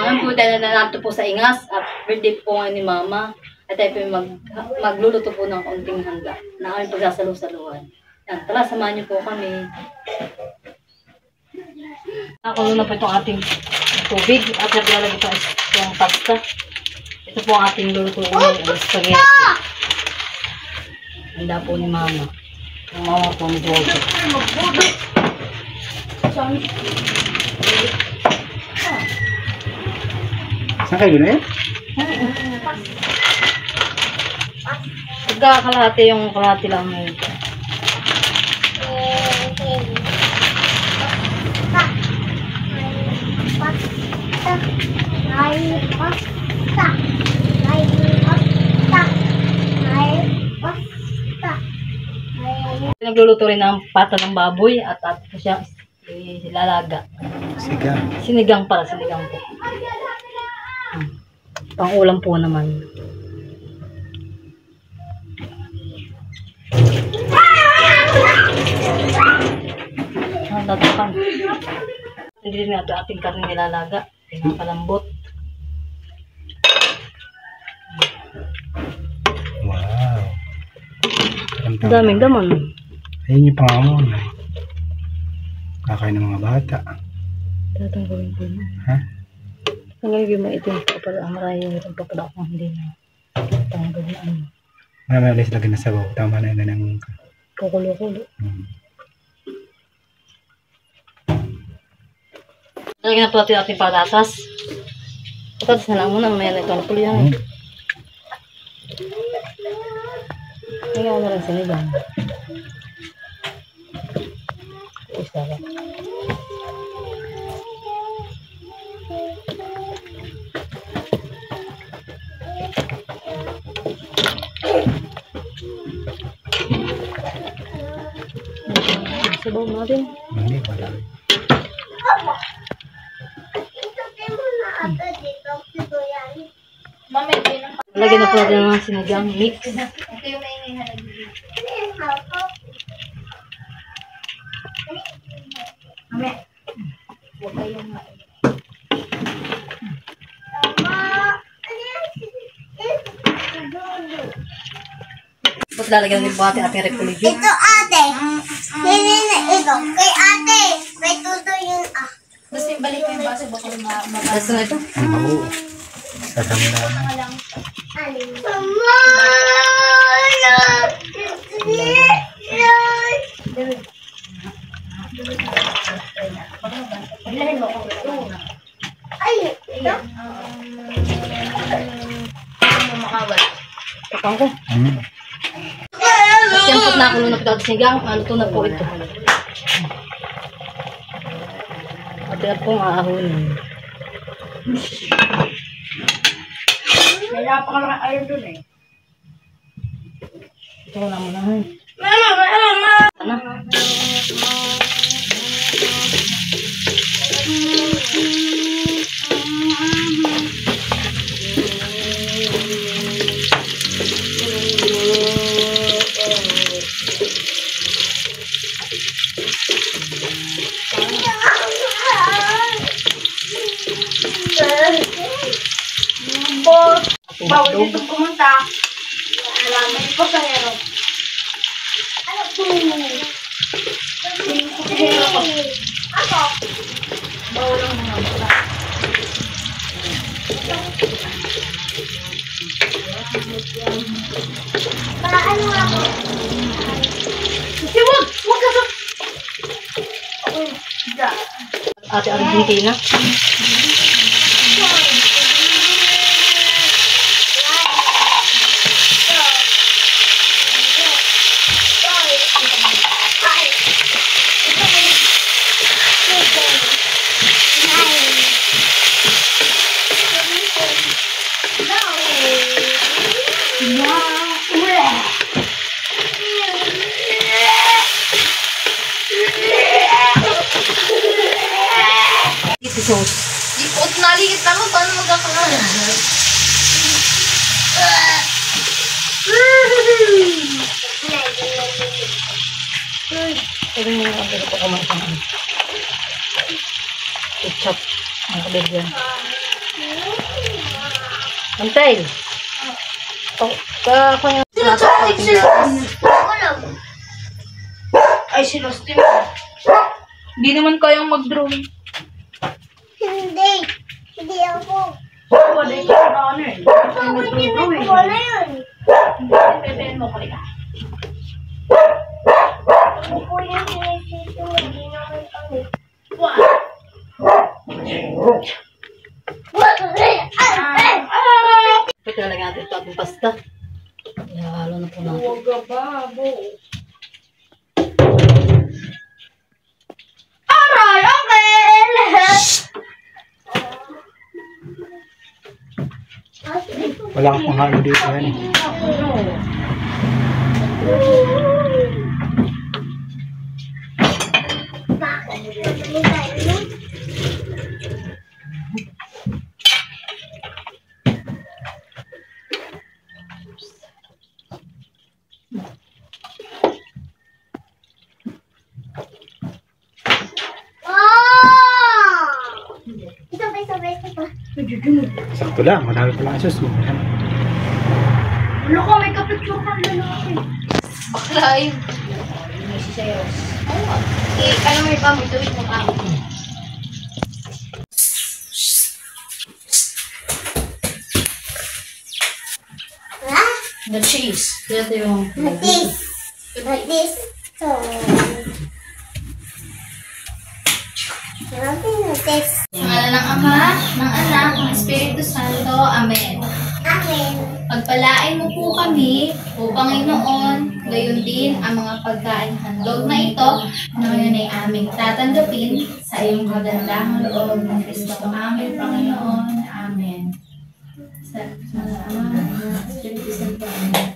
Ngayon po dahil nanalo po sa Ingas at birthday po ngayon ni Mama. At tayo po magluluto po ng konting hangga na aming pagsasalu-saluhan. Yan, tara, samahan niyo po kami. Nakulo na po itong ating tubig at naglalagay po itong pasta. Ito po ang ating luluto ng spaghetti. Handa po ni Mama. Ang Mama po ni Jojo. Saan kayo na yun? Pagkakalahati yung kalahati lang ngayon. Nagluluto rin ng pata ng baboy at ito siya ilalaga. Sigang. Sinigang para, sinigang po. Pang-ulam po naman. Tatakan. Hindi rin nga ito ating karne nilalaga. Palambot. Wow. Daming daman. Ayun yung pangamon. Kakain ng mga bata. Tatanggalin ko na. Ha? Tanggalin mo ito yung papala. Maraming yung papala kung hindi na. Tanggalin na ano. Marami ulit lagi na sabaw. Tama na yun ng... Kukulo-kulo. Lagyan na po natin ating patatas. Patatas na lang muna. May nagkano po yan. Lagyan mo na rin sinigang. Isa lang. Sabaw natin. Hindi, wala. Lagyan na po natin ng sinigang mix. Tapos lalagyan din po ating repolyo. Ito ate. Hindi na ito. Kay ate. May tuto yun ah. Tapos ibalik mo yung baso baka mabasa. Gusto na ito? Oo. Sasama na. Mama! Ay, ito? Tapang ko. At yan po nakulo na po ito sinigang. Luto na po ito. At yan po ang aahon. May napakalang ayaw dun eh. Ito ko na muna. Ano? Bawal dito pumunta. Alam mo sa hero. Ano po? Ako? Bawal lang mga. Paano ako? Sige, wag ka sa... Ate Argentina. Sauce. Ikot naligit naman, paano magkakaroon? Pwede mo yung kapila po kumain. Ketchup. Ang kabig yan. Antay. Kanya Ay, sinustin mo. Hindi naman kayang mag-drawing. Hindi. Hindi ako. Wala yung ano eh. Ako hindi wala yun. Pepein mo, kalika. Ako yung sinisito mo. Hindi naman kami. Pwede na natin ito ating pasta. Ihalo na po natin. Huwag ka babo. Aray, okay! Wala kang panghalo dito yan eh. Sakto lang, marami pala ang sauce mo. Ano ka, may kapicture kang lalaki. Bakla yun. May siseros. Ano may pamo, ito yung ako. The cheese. Ito yung... Like this. So. This. Sa ngalan ng Ama, ng Anak, ng Espiritu Santo. Amen. Amen. Pagpalain mo po kami, o Panginoon, gayon din ang mga pagkain handog na ito na ngayon ay aming tatanggapin sa iyong kagandahang loob ng Kristo aming Panginoon. Amen. Sa ngalan ng Ama, ng Espiritu Santo. Amen.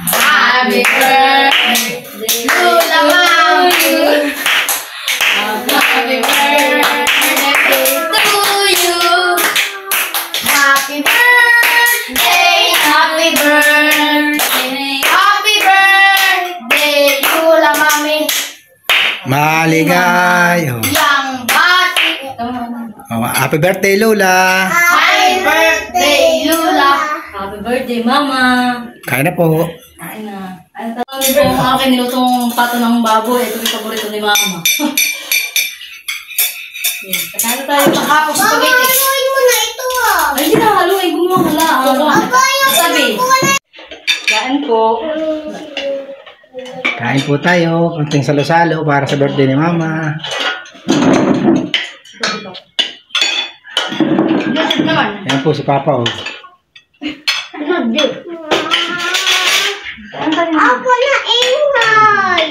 Happy birthday to the Mami! Happy birthday to you! Happy birthday! Happy birthday! Happy birthday to la Mami! Maligayo. Yang bati! Oh, happy birthday, Lola. Happy birthday, Lula! Happy birthday, Mama! Kain na po. Kain na. Ano ito yung aking nilutong pato ng baboy. Ito yung paborito ni Mama. Yan. Kakain na tayo. Tapos spaghetti. Haluin mo na ito ah. Ay, hindi na haluin. Gumuhala. Sabi. Kain po. Kain po tayo. Konting salo-salo para sa birthday ni Mama. Lusog naman. Yan po si Papa oh. Ako na ingay.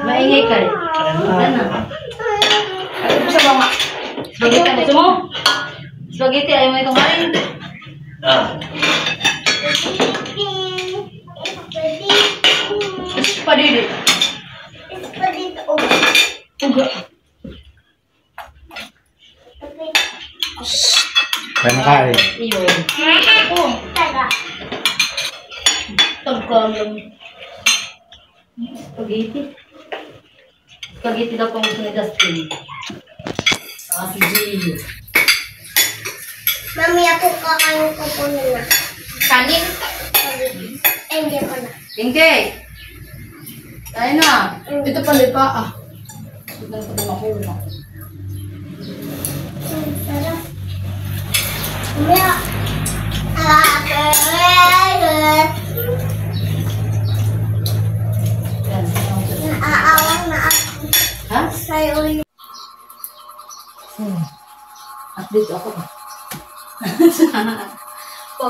Maingay ka rin. Ano? Gusto mo nga. Spaghetti. Gusto mo? Spaghetti. Ayaw mo itong kain. Padidi. Uga. Kain na kain. Iyon. Tagkalam. Spaghetti. Spaghetti daw pang gusto ni Dustin. Saka si Gio. Mami, ako kakain ko po nila. Kanin. Hindi ko na. Tingke! Tayo na. Ito pala pa ah. Ito na ito makuha. Sarap. Mami, Yan. naaawang na ako Ha? sa'yo yun. Update ako.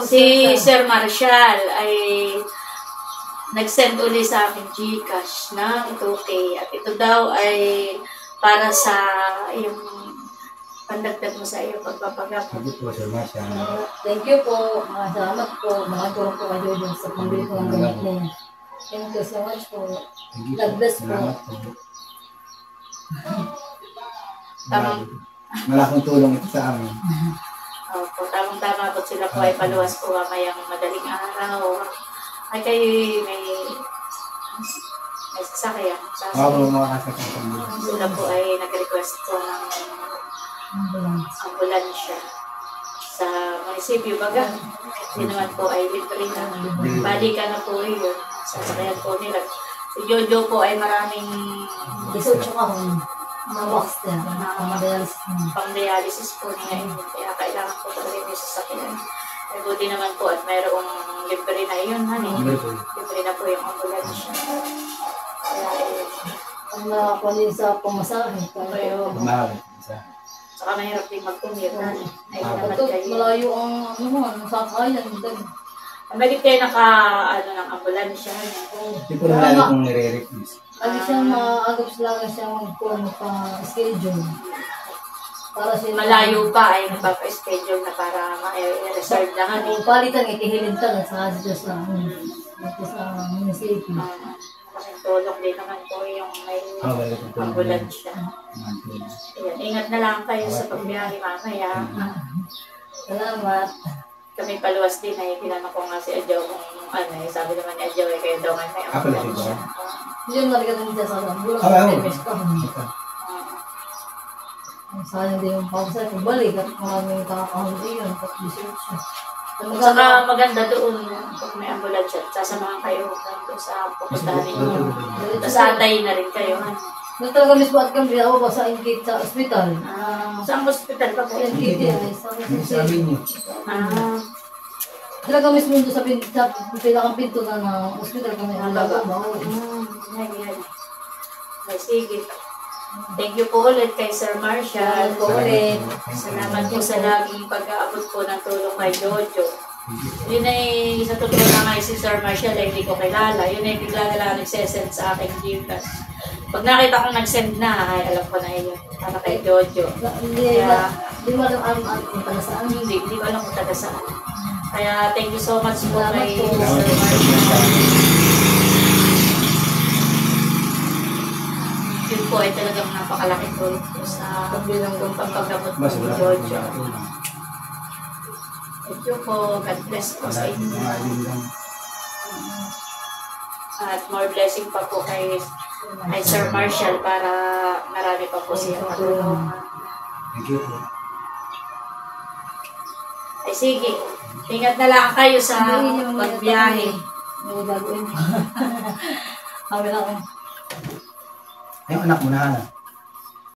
Si Sir Marshall ay nag-send uli sa akin Gcash na ito okay. At ito daw ay para sa yung pandagdag mo sa iyo pagpapagamot. Sabi po, Sir Masya. Thank you po. Mga salamat po. Makatulong po kayo dun sa pambili ko ng gamit na yan. Thank you so much po. God bless po. Tamang, Malaking tulong ito sa amin. opo, tamang-tama po sila po ay paluwas po mamayang madaling araw. Ay kayo may sasakyan. Ako mga kasakasang Sila po ay nag-request request po ng ambulansya sa munisipyo. Baga, hindi naman po ay libre na. Balikan na po yun. Sasakyan po nila. Si Jojo po ay maraming pang-dialysis po niya yun. Kaya kailangan po talaga yung sasakyan. Ay buti naman po at mayroong libre na yun, libre na po yung ambulansya. Kaya yun. Ang nakakunin sa pamasahe. Pero, saka mahirap din mag-commute. Ay naman kayo. Malayo ang sakayan. Bakit kayo ng ambulansya? Hindi ko na lalo kung nire-request. Lagi siyang maagap sila siya magpa-schedule. Para sila Malayo pa ay nagpapa-schedule na para ma-reserve lang. palitan itihilin ka sa sa munisipyo. Kasing tulong din naman po yung may ambulansya. Ayan, ingat na lang kayo sa pagbiyahe mamaya. Salamat. Kami paluwas din ay tinanong ko nga si Adjo kung sabi naman ni Adjo ay kayo daw may ambulansya. Yun talaga din siya sa bulan. Sayang din yung pausa. Balik at maraming kakahuli yun. Saka maganda doon pag may ambulansya. Sasamahan kayo sa pupuntahan ninyo. Tapos antayin na rin kayo. Nung talaga mismo at kami ako ba sa ingkit sa ospital. Saan hospital pa po? Ingkit ay Sabi niyo. talaga mismo doon sa pinakang pinto na ng ospital kami alaga ba? Yan. Ay, sige. Thank you po ulit kay Sir Marshall. Ulit. Salamat po sa laging pag-aabot po ng tulong kay Jojo. Yun ay sa totoo na nga si Sir Marshall ay hindi ko kilala. Yun ay bigla na lang nagsesend sa aking Gcash. Pag nakita kong nag-send na, ay alam ko na yun. Para kay Jojo. Hindi mo alam kung taga saan. Hindi ko alam kung taga saan. Kaya thank you so much po Salamat kay po. Sir Marshall. Yun po ay talagang napakalaking tulong po sa pagpapagamot po ni Jojo. Thank you po. God bless po sa inyo. At more blessing pa po kay Sir Marshall para marami pa po siya matulungan. Thank you po. Ay sige, ingat na lang kayo sa pagbiyahe. May gagawin. Kami lang. Yung anak mo na,